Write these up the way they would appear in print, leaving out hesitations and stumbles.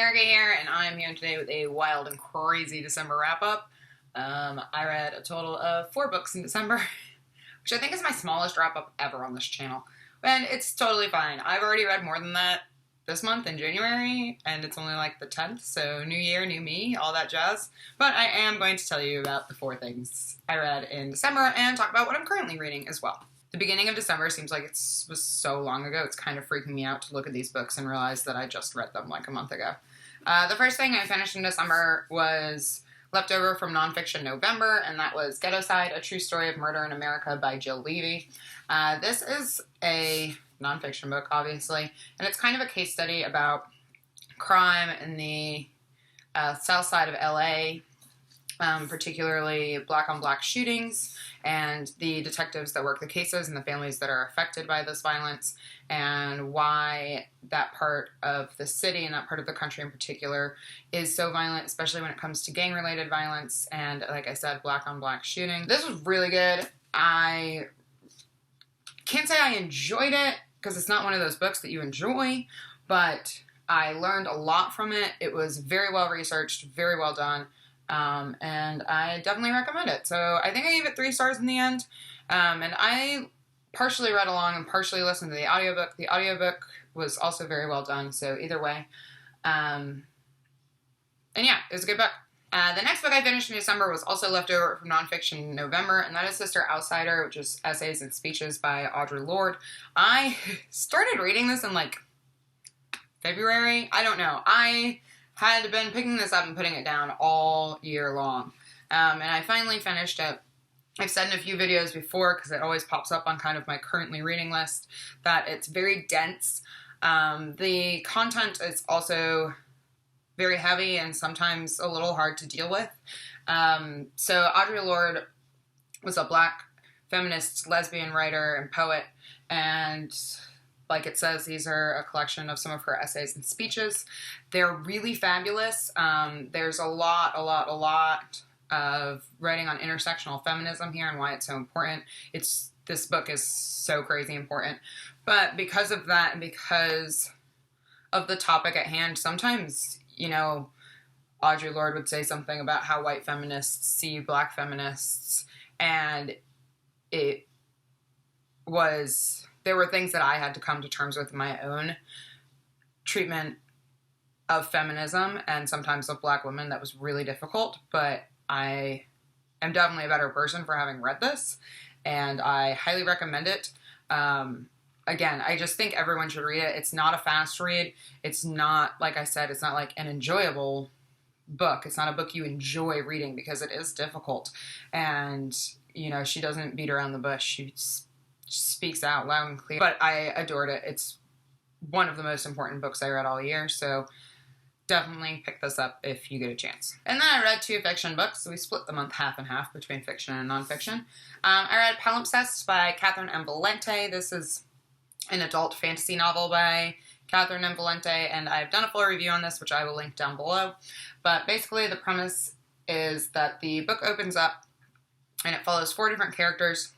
Erica here, and I'm here today with a wild and crazy December wrap-up. I read a total of 4 books in December, which I think is my smallest wrap-up ever on this channel. And it's totally fine. I've already read more than that this month in January, and it's only like the 10th, so new year, new me, all that jazz. But I am going to tell you about the 4 things I read in December and talk about what I'm currently reading as well. The beginning of December seems like it was so long ago. It's kind of freaking me out to look at these books and realize that I just read them like a month ago. The first thing I finished in December was leftover from nonfiction November, and that was Ghetto-Side, A True Story of Murder in America by Jill Levy. This is a nonfiction book, obviously, and it's kind of a case study about crime in the south side of LA, particularly black-on-black shootings, and the detectives that work the cases and the families that are affected by this violence, and why that part of the city and that part of the country in particular is so violent, especially when it comes to gang-related violence and, like I said, black-on-black shooting. This was really good. I can't say I enjoyed it, because it's not one of those books that you enjoy, but I learned a lot from it. It was very well researched, very well done. And I definitely recommend it. So I think I gave it 3 stars in the end. And I partially read along and partially listened to the audiobook. The audiobook was also very well done, so either way. And yeah, it was a good book. The next book I finished in December was also leftover from nonfiction in November, and that is Sister Outsider, which is Essays and Speeches by Audre Lorde. I started reading this in like February. I don't know. I had been picking this up and putting it down all year long. And I finally finished it. I've said in a few videos before, because it always pops up on kind of my currently reading list, that it's very dense. The content is also very heavy and sometimes a little hard to deal with. So Audre Lorde was a black feminist lesbian writer and poet, and like it says, these are a collection of some of her essays and speeches. They're really fabulous. There's a lot of writing on intersectional feminism here and why it's so important. This book is so crazy important. But because of that and because of the topic at hand, sometimes, you know, Audre Lorde would say something about how white feminists see black feminists, and there were things that I had to come to terms with in my own treatment of feminism and sometimes of black women that was really difficult, but I am definitely a better person for having read this, and I highly recommend it. Again, I just think everyone should read it. It's not a fast read. It's not, like I said, it's not like an enjoyable book. It's not a book you enjoy reading because it is difficult. And, you know, she doesn't beat around the bush. She speaks out loud and clear. But I adored it. It's one of the most important books I read all year, so definitely pick this up if you get a chance. And then I read 2 fiction books, so we split the month half and half between fiction and nonfiction. I read Palimpsest by Kathryn and Valente. This is an adult fantasy novel by Kathryn and Valente, and I've done a full review on this, which I will link down below. But basically the premise is that the book opens up and it follows 4 different characters,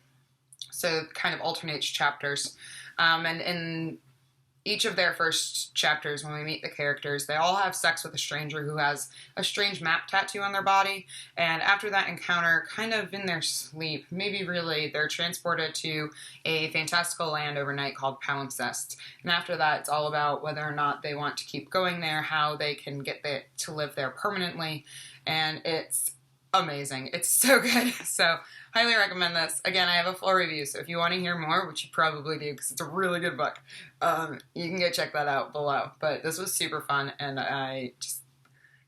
so it kind of alternates chapters. And in each of their first chapters, when we meet the characters, they all have sex with a stranger who has a strange map tattoo on their body. And after that encounter, kind of in their sleep, maybe really, they're transported to a fantastical land overnight called Palimpsest. And after that, it's all about whether or not they want to keep going there, how they can get to live there permanently. And it's amazing. It's so good. So highly recommend this. Again, I have a full review, so if you want to hear more, which you probably do because it's a really good book, you can go check that out below. But this was super fun, and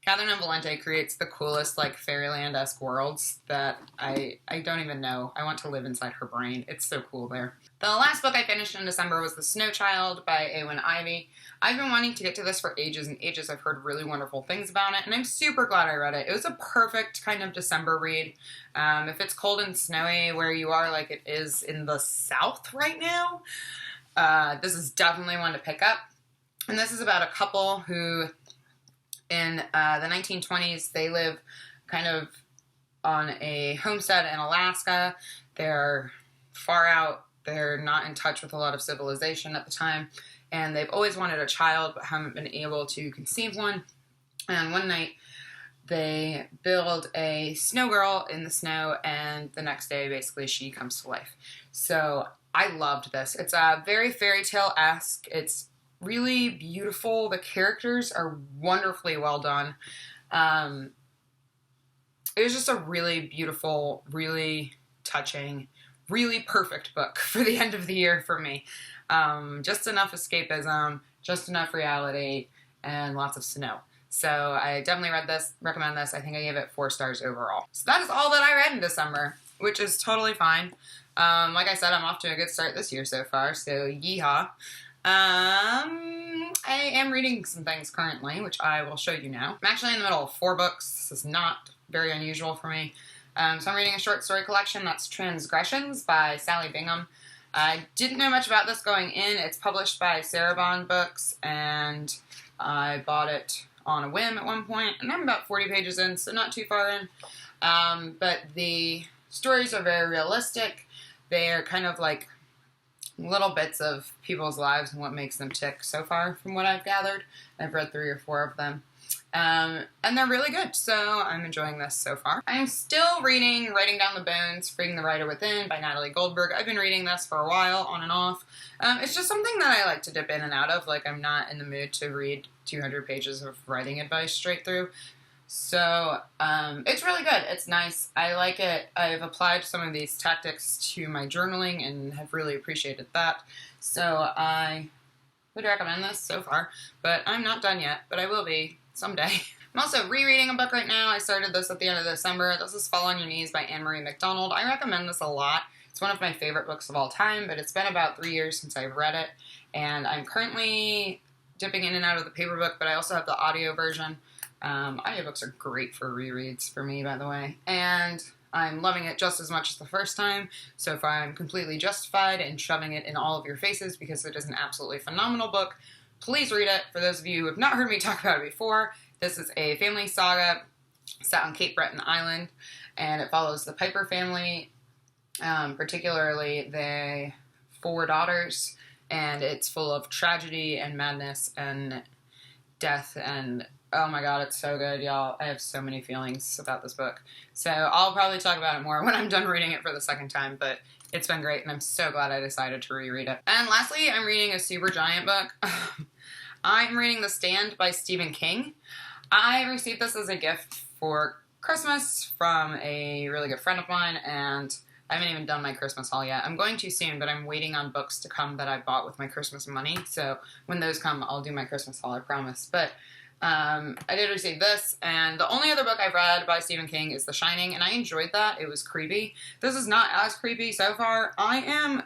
Kathryn and Valente creates the coolest, like, fairyland-esque worlds that I don't even know. I want to live inside her brain. It's so cool there. The last book I finished in December was The Snow Child by Eowyn Ivey. I've been wanting to get to this for ages and ages. I've heard really wonderful things about it, and I'm super glad I read it. It was a perfect kind of December read. If it's cold and snowy where you are, like it is in the South right now, this is definitely one to pick up. And this is about a couple who, in the 1920s, they live kind of on a homestead in Alaska. They're far out. They're not in touch with a lot of civilization at the time, and they've always wanted a child but haven't been able to conceive one. And one night, they build a snow girl in the snow, and the next day, basically, she comes to life. So I loved this. It's very fairy tale-esque. It's really beautiful. The characters are wonderfully well done. It was just a really beautiful, really touching, really perfect book for the end of the year for me. Just enough escapism, just enough reality, and lots of snow. So I definitely recommend this. I think I gave it 4 stars overall. So that is all that I read in December, which is totally fine. Like I said, I'm off to a good start this year so far, so yeehaw. I am reading some things currently, which I will show you now. I'm actually in the middle of 4 books. This is not very unusual for me. So I'm reading a short story collection that's Transgressions by Sally Bingham. I didn't know much about this going in. It's published by Sarabon Books, and I bought it on a whim at one point, and I'm about 40 pages in, so not too far in. But the stories are very realistic. They're kind of like little bits of people's lives and what makes them tick so far, from what I've gathered. I've read 3 or 4 of them. And they're really good, so I'm enjoying this so far. I'm still reading Writing Down the Bones, Freeing the Writer Within by Natalie Goldberg. I've been reading this for a while, on and off. It's just something that I like to dip in and out of. Like, I'm not in the mood to read 200 pages of writing advice straight through. So, it's really good. It's nice. I like it. I've applied some of these tactics to my journaling and have really appreciated that. So, I would recommend this so far, but I'm not done yet, but I will be someday. I'm also rereading a book right now. I started this at the end of December. This is Fall on Your Knees by Anne-Marie Macdonald. I recommend this a lot. It's one of my favorite books of all time, but it's been about 3 years since I've read it, and I'm currently dipping in and out of the paper book, but I also have the audio version. Audiobooks are great for rereads for me, by the way, and I'm loving it just as much as the first time. So far, I'm completely justified in shoving it in all of your faces because it is an absolutely phenomenal book. Please read it. For those of you who have not heard me talk about it before, this is a family saga set on Cape Breton Island, and it follows the Piper family, particularly the 4 daughters, and it's full of tragedy and madness and death, and oh my god, it's so good, y'all. I have so many feelings about this book. So I'll probably talk about it more when I'm done reading it for the second time, but it's been great, and I'm so glad I decided to reread it. And lastly, I'm reading a super giant book. I'm reading The Stand by Stephen King. I received this as a gift for Christmas from a really good friend of mine, and I haven't even done my Christmas haul yet. I'm going to soon, but I'm waiting on books to come that I bought with my Christmas money, so when those come, I'll do my Christmas haul, I promise. But I did receive this, and the only other book I've read by Stephen King is The Shining, and I enjoyed that. It was creepy. This is not as creepy so far. I am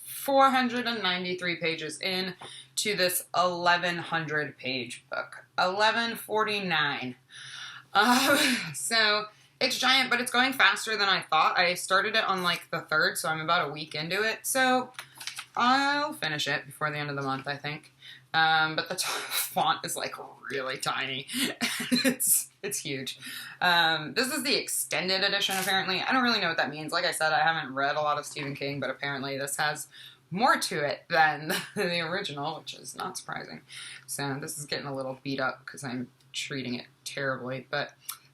493 pages in to this 1,100 page book. 1149. So it's giant, but it's going faster than I thought. I started it on like the 3rd, so I'm about a week into it. So I'll finish it before the end of the month, I think. But the font is like really tiny. It's huge. This is the extended edition, apparently. I don't really know what that means. Like I said, I haven't read a lot of Stephen King, but apparently this has more to it than the original, which is not surprising. So this is getting a little beat up because I'm treating it terribly, but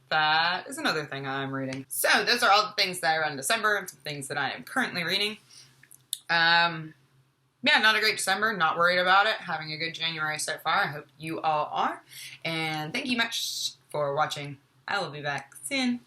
that is another thing I'm reading. So those are all the things that I read in December, and some things that I am currently reading. Yeah, not a great December, not worried about it, having a good January so far. I hope you all are, and thank you much for watching. I will be back soon.